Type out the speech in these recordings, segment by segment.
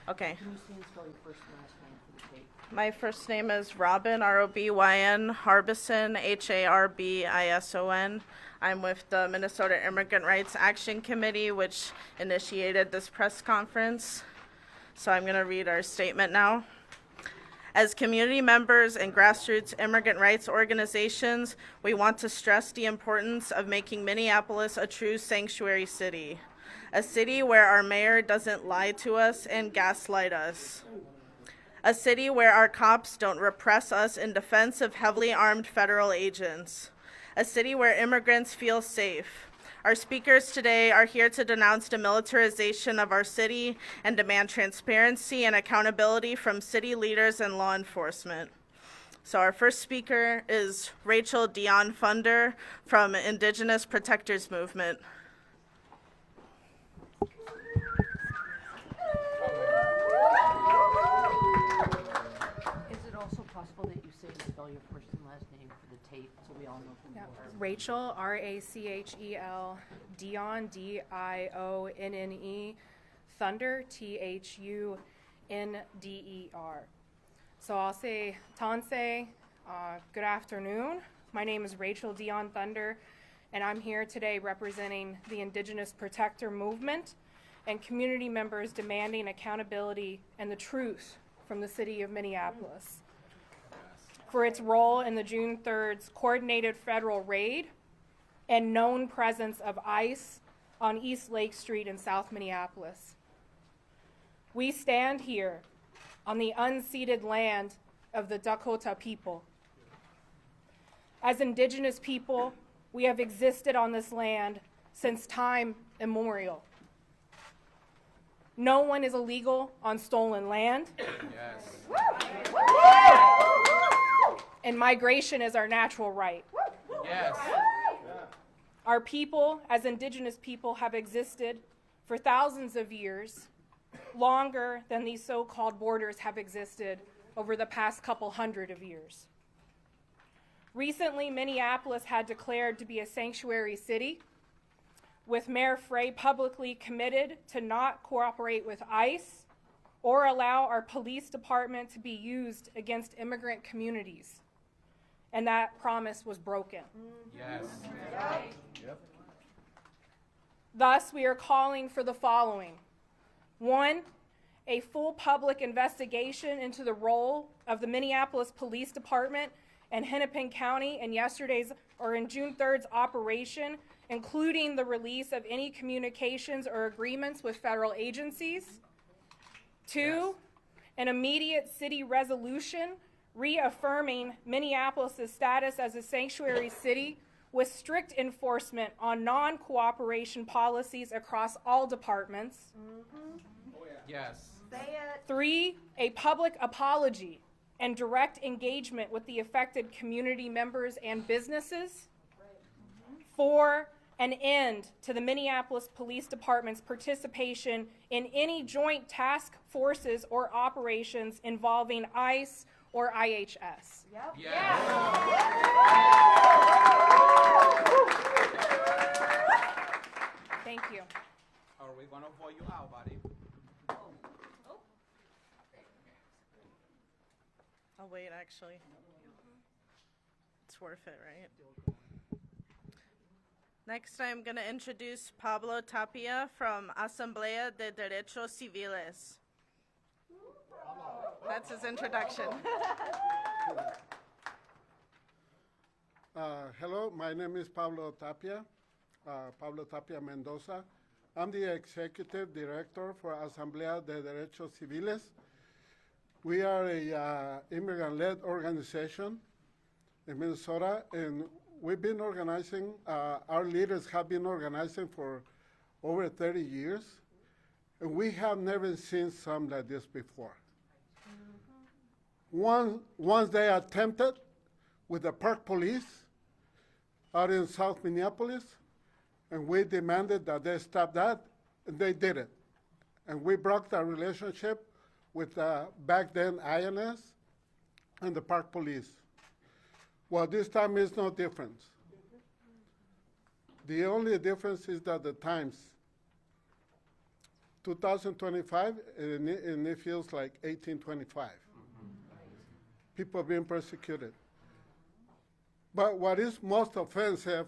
Okay. Can you say and spell your first and last name for the tape? My first name is Robin, Robyn, Harbison, Harbison. I'm with the Minnesota Immigrant Rights Action Committee, which initiated this press conference. So I'm going to read our statement now. As community members and grassroots immigrant rights organizations, we want to stress the importance of making Minneapolis a true sanctuary city, a city where our mayor doesn't lie to us and gaslight us, a city where our cops don't repress us in defense of heavily armed federal agents, a city where immigrants feel safe. Our speakers today are here to denounce the militarization of our city and demand transparency and accountability from city leaders and law enforcement. So our first speaker is Rachel Dion Thunder from Indigenous Protectors Movement. Is it also possible that you say and spell your first and last name for the tape so we all know who you are? Rachel, Rachel, Dion, Dionne, Thunder, Thunder. So I'll say Tanse, good afternoon. My name is Rachel Dion Thunder, and I'm here today representing the Indigenous Protector Movement and community members demanding accountability and the truth from the city of Minneapolis for its role in the June 3rd's coordinated federal raid and known presence of ICE on East Lake Street in South Minneapolis. We stand here on the unceded land of the Dakota people. As Indigenous people, we have existed on this land since time immemorial. No one is illegal on stolen land. Yes. And migration is our natural right. Yes. Our people, as Indigenous people, have existed for thousands of years, longer than these so-called borders have existed over the past couple hundred of years. Recently, Minneapolis had declared to be a sanctuary city, with Mayor Frey publicly committed to not cooperate with ICE or allow our police department to be used against immigrant communities. And that promise was broken. Yes. Yep. Thus, we are calling for the following. 1, a full public investigation into the role of the Minneapolis Police Department and Hennepin County in June 3rd's operation, including the release of any communications or agreements with federal agencies. 2, an immediate city resolution reaffirming Minneapolis' status as a sanctuary city with strict enforcement on non-cooperation policies across all departments. Yes. 3, a public apology and direct engagement with the affected community members and businesses. 4, an end to the Minneapolis Police Department's participation in any joint task forces or operations involving ICE or IHS. Yes. Thank you. Are we gonna vote you out, buddy? I'll wait, actually. It's worth it, right? Next, I'm going to introduce Pablo Tapia from Asamblea de Derechos Civiles. That's his introduction. Hello, my name is Pablo Tapia, Pablo Tapia Mendoza. I'm the Executive Director for Asamblea de Derechos Civiles. We are a immigrant-led organization in Minnesota, and we've been organizing, our leaders have been organizing for over 30 years, and we have never seen something like this before. Once they attempted with the park police out in South Minneapolis, and we demanded that they stop that, and they did it. And we broke the relationship with back then INS and the park police. Well, this time is no difference. The only difference is that the times. 2025, and it feels like 1825. People being persecuted. But what is most offensive,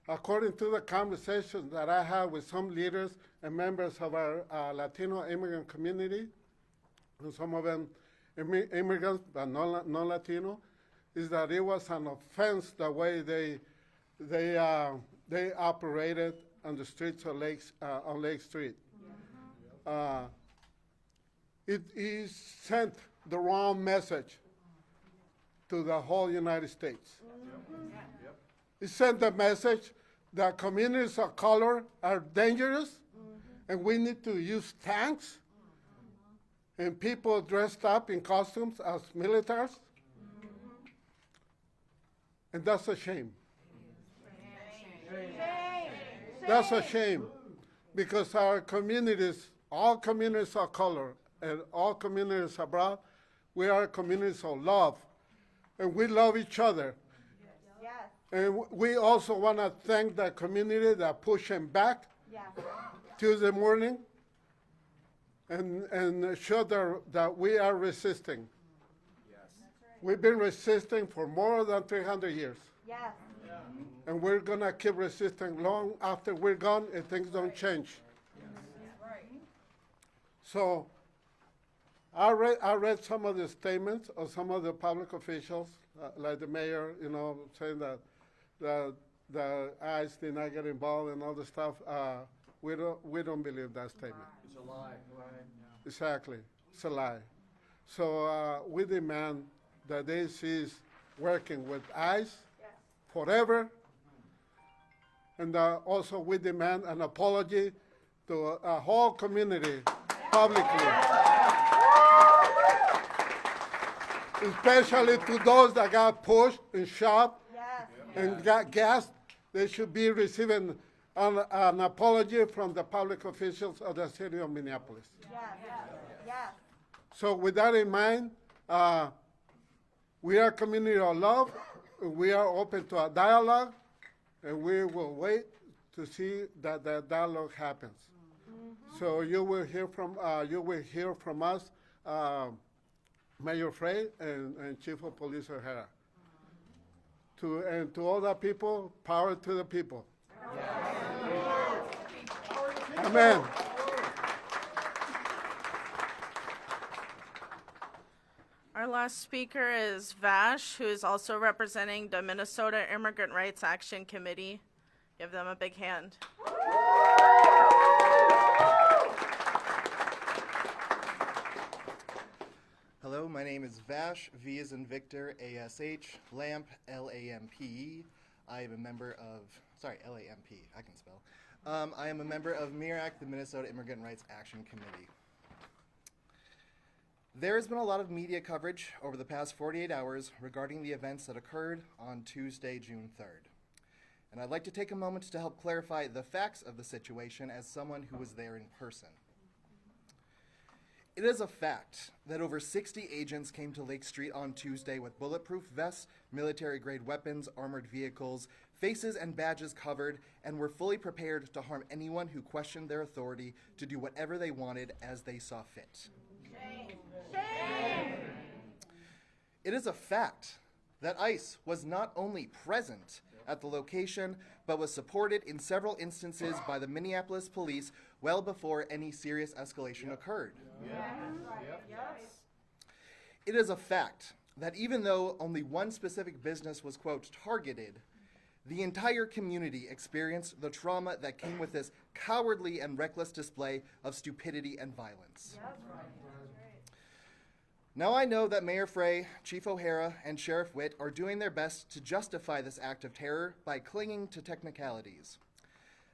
according to the conversations that I had with some leaders and members of our Latino immigrant community, and some of them immigrants but non-Latino, is that it was an offense the way they operated on the streets of on Lake Street. It sent the wrong message to the whole United States. It sent the message that communities of color are dangerous, and we need to use tanks and people dressed up in costumes as militaries. And that's a shame. That's a shame, because our communities, all communities of color and all communities abroad, we are communities of love, and we love each other. And we also want to thank the community that pushing back Tuesday morning and show that we are resisting. We've been resisting for more than 300 years. And we're going to keep resisting long after we're gone if things don't change. So I read some of the statements of some of the public officials, like the mayor, saying that the ICE did not get involved and all the stuff. We don't believe that statement. It's a lie. Exactly, it's a lie. So we demand that they cease working with ICE forever, and also we demand an apology to a whole community publicly, especially to those that got pushed and shot and got gassed. They should be receiving an apology from the public officials of the city of Minneapolis. So with that in mind, we are a community of love. We are open to a dialogue, and we will wait to see that the dialogue happens. So you will hear from us, Mayor Frey and Chief of Police O'Hara. And to all the people, power to the people. Amen. Our last speaker is Vash, who is also representing the Minnesota Immigrant Rights Action Committee. Give them a big hand. Hello, my name is Vash, V as in Victor, A-S-H, Lamp, L-A-M-P-E. I am a member of, L-A-M-P, I can spell. I am a member of MIRAC, the Minnesota Immigrant Rights Action Committee. There has been a lot of media coverage over the past 48 hours regarding the events that occurred on Tuesday, June 3rd. And I'd like to take a moment to help clarify the facts of the situation as someone who was there in person. It is a fact that over 60 agents came to Lake Street on Tuesday with bulletproof vests, military-grade weapons, armored vehicles, faces and badges covered, and were fully prepared to harm anyone who questioned their authority to do whatever they wanted as they saw fit. Shame. It is a fact that ICE was not only present at the location, but was supported in several instances by the Minneapolis police well before any serious escalation occurred. It is a fact that even though only one specific business was, quote, targeted, the entire community experienced the trauma that came with this cowardly and reckless display of stupidity and violence. Now I know that Mayor Frey, Chief O'Hara, and Sheriff Witt are doing their best to justify this act of terror by clinging to technicalities.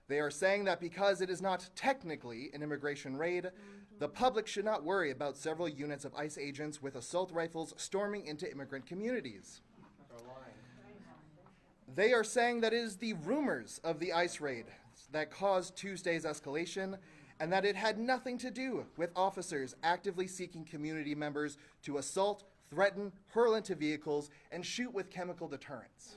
They are saying that because it is not technically an immigration raid, the public should not worry about several units of ICE agents with assault rifles storming into immigrant communities. They are saying that it is the rumors of the ICE raid that caused Tuesday's escalation, and that it had nothing to do with officers actively seeking community members to assault, threaten, hurl into vehicles, and shoot with chemical deterrents.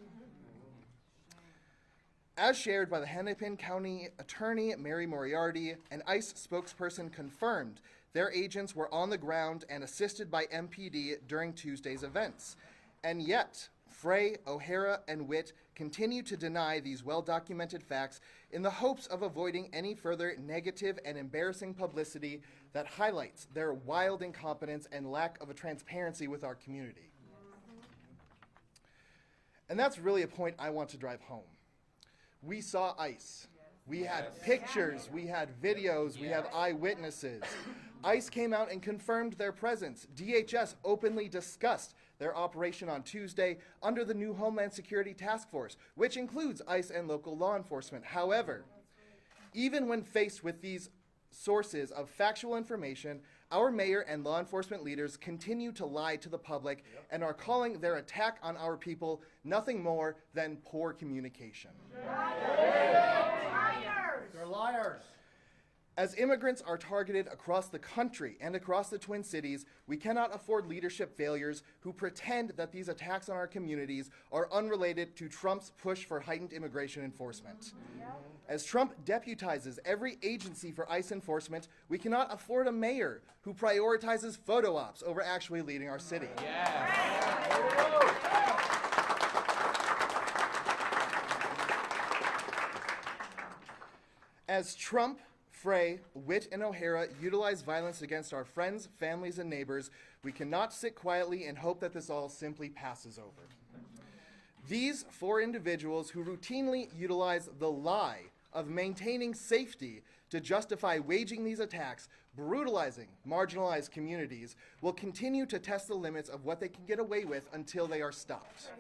As shared by the Hennepin County Attorney Mary Moriarty, an ICE spokesperson confirmed their agents were on the ground and assisted by MPD during Tuesday's events. And yet, Frey, O'Hara, and Witt continue to deny these well-documented facts in the hopes of avoiding any further negative and embarrassing publicity that highlights their wild incompetence and lack of a transparency with our community. And that's really a point I want to drive home. We saw ICE. We had pictures, we had videos, we have eyewitnesses. ICE came out and confirmed their presence. DHS openly discussed their operation on Tuesday under the new Homeland Security Task Force, which includes ICE and local law enforcement. However, even when faced with these sources of factual information, our mayor and law enforcement leaders continue to lie to the public and are calling their attack on our people nothing more than poor communication. They're liars. As immigrants are targeted across the country and across the Twin Cities, we cannot afford leadership failures who pretend that these attacks on our communities are unrelated to Trump's push for heightened immigration enforcement. As Trump deputizes every agency for ICE enforcement, we cannot afford a mayor who prioritizes photo ops over actually leading our city. As Trump, Frey, Witt, and O'Hara utilize violence against our friends, families, and neighbors, we cannot sit quietly and hope that this all simply passes over. These four individuals who routinely utilize the lie of maintaining safety to justify waging these attacks, brutalizing marginalized communities, will continue to test the limits of what they can get away with until they are stopped.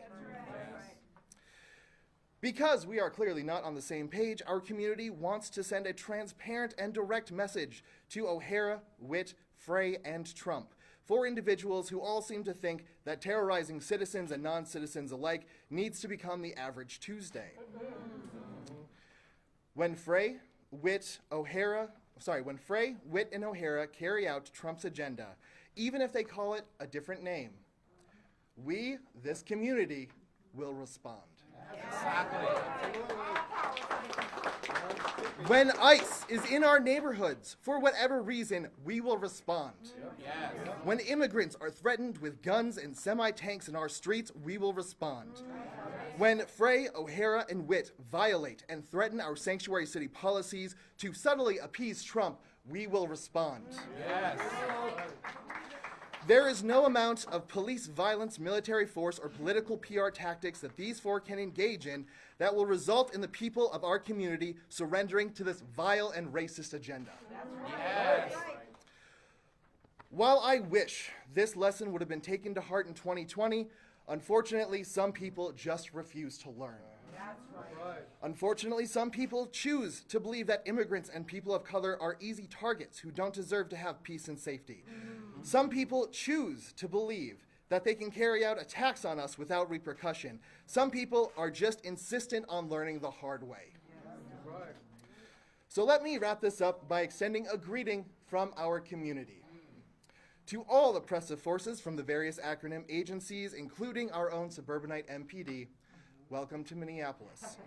Because we are clearly not on the same page, our community wants to send a transparent and direct message to O'Hara, Witt, Frey, and Trump, four individuals who all seem to think that terrorizing citizens and non-citizens alike needs to become the average Tuesday. When Frey, Witt, and O'Hara carry out Trump's agenda, even if they call it a different name, we, this community, will respond. When ICE is in our neighborhoods, for whatever reason, we will respond. When immigrants are threatened with guns and semi-tanks in our streets, we will respond. When Frey, O'Hara, and Witt violate and threaten our sanctuary city policies to subtly appease Trump, we will respond. There is no amount of police violence, military force, or political PR tactics that these four can engage in that will result in the people of our community surrendering to this vile and racist agenda. While I wish this lesson would have been taken to heart in 2020, unfortunately, some people just refuse to learn. Unfortunately, some people choose to believe that immigrants and people of color are easy targets who don't deserve to have peace and safety. Some people choose to believe that they can carry out attacks on us without repercussion. Some people are just insistent on learning the hard way. So let me wrap this up by extending a greeting from our community. To all oppressive forces from the various acronym agencies, including our own suburbanite MPD, welcome to Minneapolis.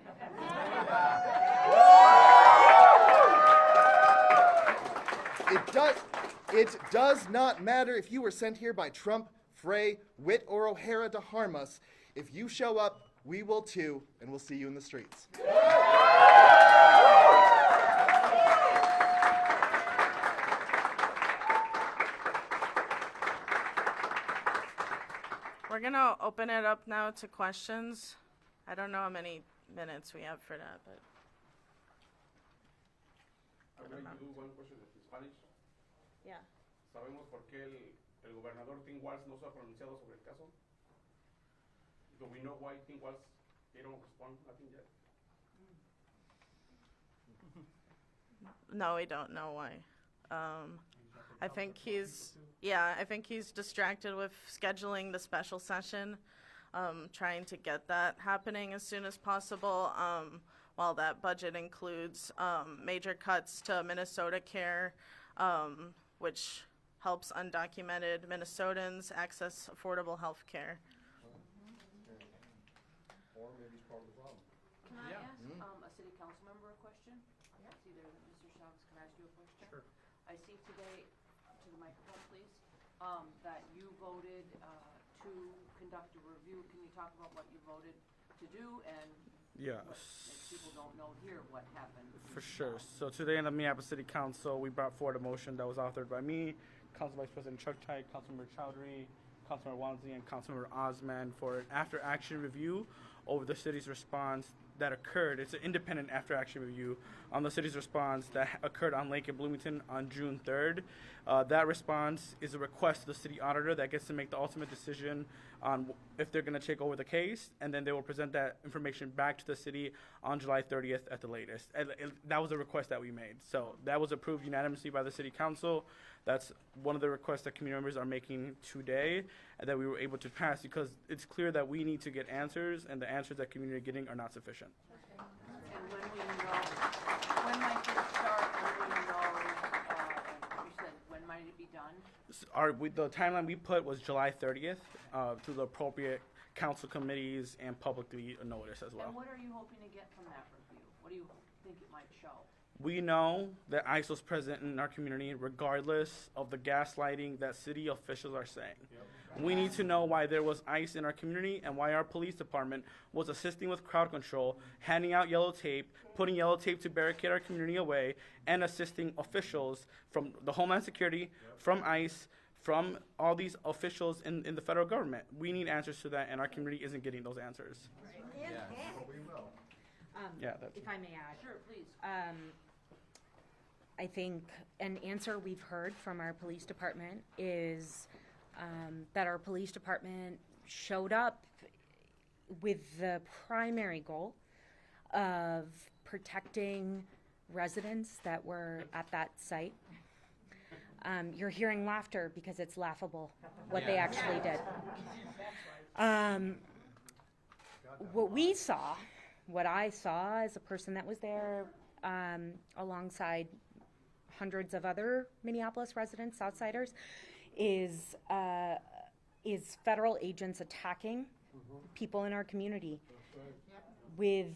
It does not matter if you were sent here by Trump, Frey, Witt, or O'Hara to harm us. If you show up, we will too, and we'll see you in the streets. We're going to open it up now to questions. I don't know how many minutes we have for that, but I'm going to do one question in Spanish. yeah. ¿Sabemos por qué el gobernador Tim Walz no se ha pronunciado sobre el caso? Do we know why Tim Walz, they don't respond, nothing yet? No, we don't know why. I think he's distracted with scheduling the special session, trying to get that happening as soon as possible, while that budget includes major cuts to Minnesota Care, which helps undocumented Minnesotans access affordable health care. Or maybe it's part of the problem. Can I ask a there. Mr. Shanks, can I ask you a question? Sure. I see today, to the microphone, please, that you voted to conduct a review. Can you talk about what you voted to do and Yes. if people don't know here what happened? For sure. So today in the Minneapolis City Council, we brought forward a motion that was authored by me, Council Vice President Chuck Tye, Councilmember Chowdhury, Councilmember Wansley, and Councilmember Osman for an after-action review over the city's response that occurred. It's an independent after-action review on the city's response that occurred on Lake in Bloomington on June 3rd. That response is a request to the city auditor that gets to make the ultimate decision on if they're going to take over the case, and then they will present that information back to the city on July 30th at the latest. And that was a request that we made. So that was approved unanimously by the city council. That's one of the requests that community members are making today, and that we were able to pass because it's clear that we need to get answers, and the answers that community are getting are not sufficient. And when we know, when might this start, when we know, you said, when might it be done? The timeline we put was July 30th to the appropriate council committees and publicly notice as well. And what are you hoping to get from that review? What do you think it might show? We know that ICE was present in our community regardless of the gaslighting that city officials are saying. We need to know why there was ICE in our community and why our police department was assisting with crowd control, handing out yellow tape, putting yellow tape to barricade our community away, and assisting officials from the Homeland Security, from ICE, from all these officials in the federal government. We need answers to that, and our community isn't getting those answers. If I may add. Sure, please. I think an answer we've heard from our police department is that our police department showed up with the primary goal of protecting residents that were at that site. You're hearing laughter because it's laughable what they actually did. What I saw as a person that was there alongside hundreds of other Minneapolis residents, outsiders, is federal agents attacking people in our community with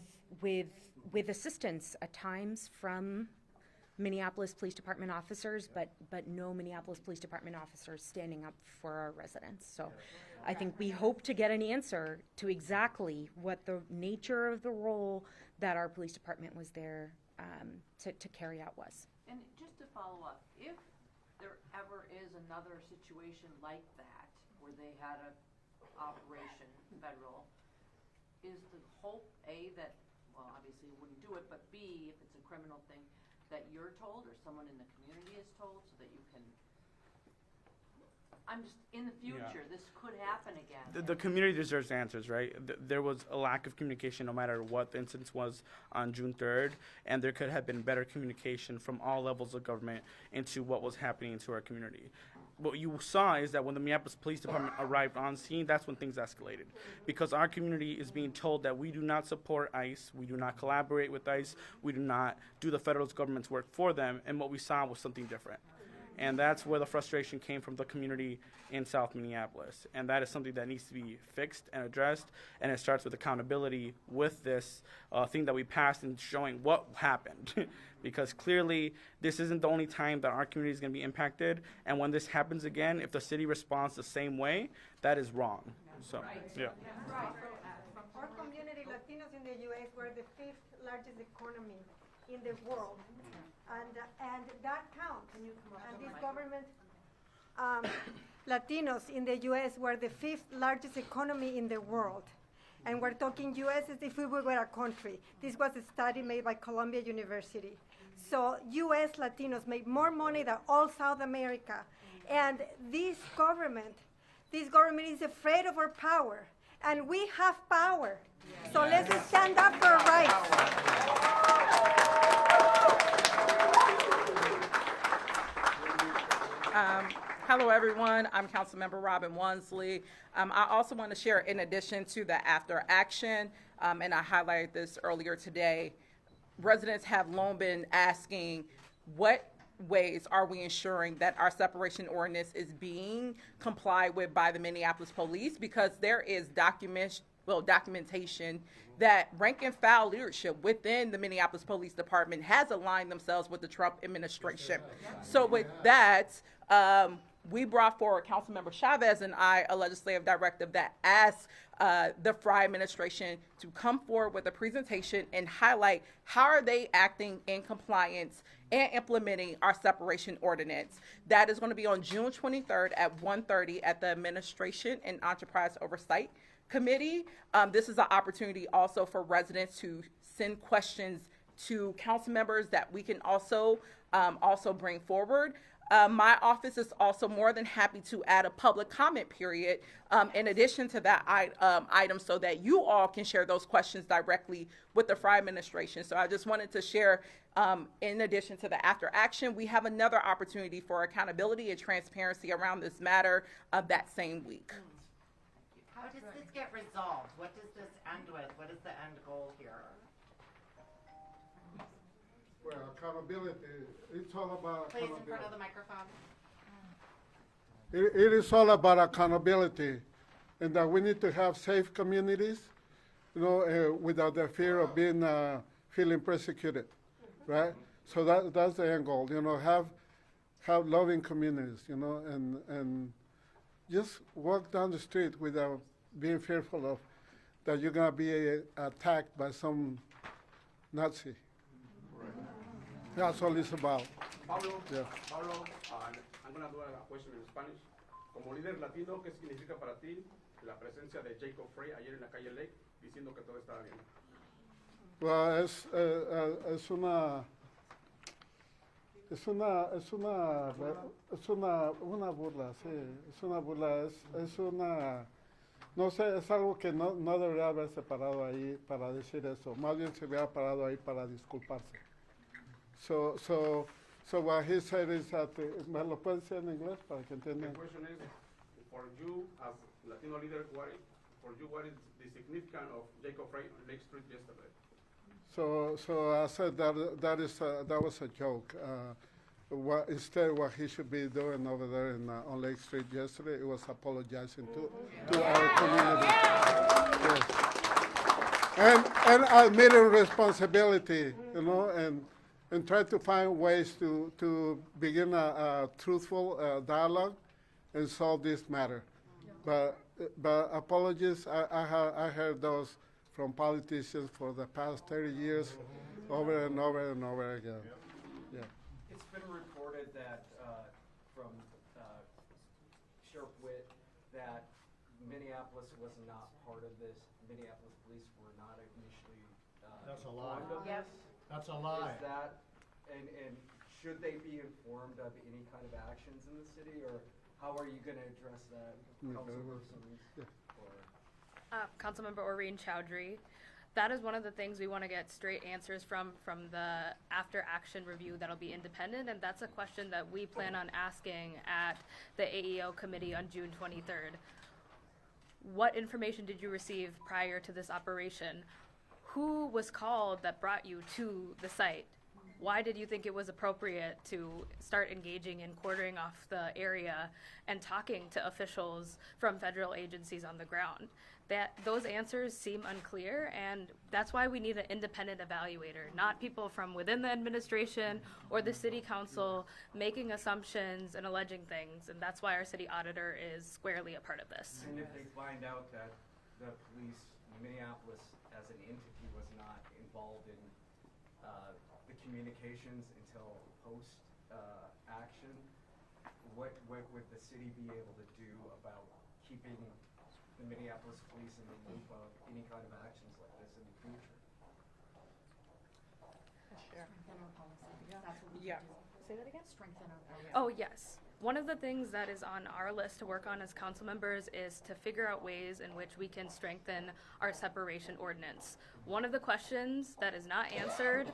assistance at times from Minneapolis Police Department officers, but no Minneapolis Police Department officers standing up for our residents. So I think we hope to get an answer to exactly what the nature of the role that our police department was there to carry out was. And just to follow up, if there ever is another situation like that, where they had a operation federal, is the hope, A, that, well, obviously you wouldn't do it, but B, if it's a criminal thing, that you're told or someone in the community is told so that you can, I'm just, in the future, this could happen again. The community deserves answers, right? There was a lack of communication no matter what the instance was on June 3rd, and there could have been better communication from all levels of government into what was happening to our community. What you saw is that when the Minneapolis Police Department arrived on scene, that's when things escalated. Because our community is being told that we do not support ICE, we do not collaborate with ICE, we do not do the federal government's work for them, and what we saw was something different. And that's where the frustration came from the community in South Minneapolis. And that is something that needs to be fixed and addressed, and it starts with accountability with this thing that we passed and showing what happened. Because clearly, this isn't the only time that our community is going to be impacted, and when this happens again, if the city responds the same way, that is wrong. So, yeah. Our community, Latinos in the U.S., were the 5th largest economy in the world, and that counts. And this government, Latinos in the U.S. were the 5th largest economy in the world, and we're talking U.S. as if we were a country. This was a study made by Columbia University. So U.S. Latinos make more money than all South America, and this government is afraid of our power, and we have power. So let's stand up for our rights. Hello, everyone. I'm Councilmember Robin Wansley. I also want to share, in addition to the after action, and I highlighted this earlier today, residents have long been asking what ways are we ensuring that our separation ordinance is being complied with by the Minneapolis police, because there is documentation that rank and file leadership within the Minneapolis Police Department has aligned themselves with the Trump administration. So with that, we brought forward, Councilmember Chavez and I, a legislative directive that asks the Frey administration to come forward with a presentation and highlight how are they acting in compliance and implementing our separation ordinance. That is going to be on June 23rd at 1:30 at the Administration and Enterprise Oversight Committee. This is an opportunity also for residents to send questions to council members that we can also bring forward. My office is also more than happy to add a public comment period in addition to that item so that you all can share those questions directly with the Frey administration. So I just wanted to share, in addition to the after action, we have another opportunity for accountability and transparency around this matter that same week. How does this get resolved? What does this end with? What is the end goal here? Well, accountability, it's all about Please, in accountability. front of the microphone. It is all about accountability, and that we need to have safe communities, without the fear of being feeling persecuted, right? So that's the end goal, have loving communities, and just walk down the street without being fearful of that you're gonna be attacked by some Nazi. That's all it's about. Pablo, Yeah. Pablo, I'm going to do a question in Spanish. Como líder latino, ¿qué significa para ti la presencia de Jacob Frey ayer en la calle Lake diciendo que todo estaba bien? Well, una burla, sí, es una burla, no sé, es algo que no debería haberse parado ahí para decir eso, más bien se hubiera parado ahí para disculparse. So what he said is that, ¿me lo puedes decir en inglés para que entiendan? The question is, for you as Latino leader, what is the significance of Jacob Frey on Lake Street yesterday? So I said that was a joke. Instead, what he should be doing over there on Lake Street yesterday, it was apologizing to our community. Yes. And admitting responsibility, and try to find ways to begin a truthful dialogue and solve this matter. But apologies, I heard those from politicians for the past 30 years, over and over and over again. Yeah. It's been reported that from Sheriff Witt that Minneapolis was not part of this. Minneapolis police were not initially. That's a lie. Yes. That's a lie. Is that, and should they be informed of any kind of actions in the city, or how are you going to address that? Councilmember Oreen Chowdhury. That is one of the things we want to get straight answers from the after action review that'll be independent, and that's a question that we plan on asking at the AEO committee on June 23rd. What information did you receive prior to this operation? Who was called that brought you to the site? Why did you think it was appropriate to start engaging in quartering off the area and talking to officials from federal agencies on the ground? Those answers seem unclear, and that's why we need an independent evaluator, not people from within the administration or the city council making assumptions and alleging things, and that's why our city auditor is squarely a part of this. And if they find out that the police, Minneapolis as an entity, was not involved in the communications until post action, what would the city be able to do about keeping the Minneapolis police in the loop of any kind of actions like this in the future? Yeah. Say that again? Strengthen our. Oh, yes. One of the things that is on our list to work on as council members is to figure out ways in which we can strengthen our separation ordinance. One of the questions that is not answered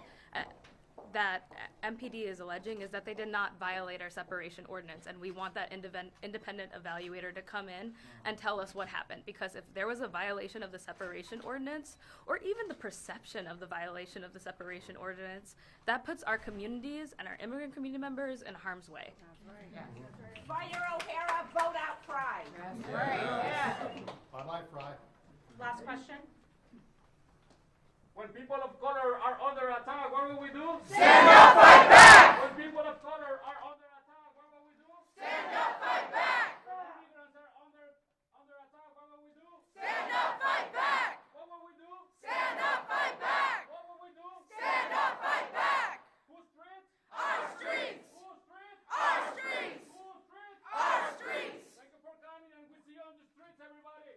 that MPD is alleging is that they did not violate our separation ordinance, and we want that independent evaluator to come in and tell us what happened, because if there was a violation of the separation ordinance, or even the perception of the violation of the separation ordinance, that puts our communities and our immigrant community members in harm's way. Fire O'Hara, vote out Frey. I like Frey. Last question. When people of color are under attack, what will we do? Stand up, fight back! When people of color are under attack, what will we do? Stand up, fight back! When immigrants are under attack, what will we do? Stand up, fight back! What will we do? Stand up, fight back! What will we do? Stand up, fight back! Whose streets? Our streets! Whose streets? Our streets! Whose streets? Our streets! Thank you for coming, and we see you on the streets, everybody.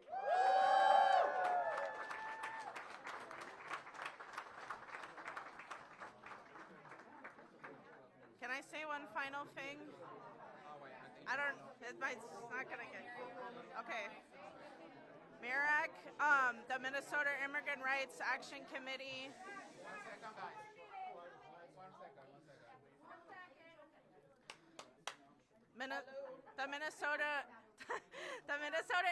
Can I say one final thing? It's not gonna get, okay. Mirac, the Minnesota Immigrant Rights Action Committee. The Minnesota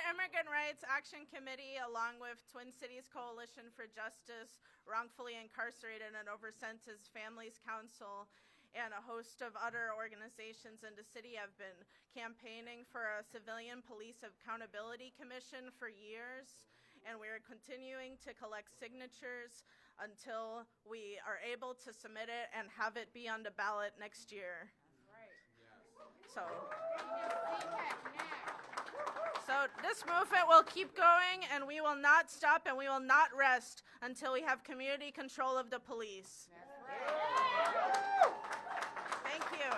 Immigrant Rights Action Committee, along with Twin Cities Coalition for Justice, Wrongfully Incarcerated and Oversentenced Families Council, and a host of other organizations in the city have been campaigning for a Civilian Police Accountability Commission for years, and we are continuing to collect signatures until we are able to submit it and have it be on the ballot next year. So this movement will keep going, and we will not stop, and we will not rest until we have community control of the police. Thank you.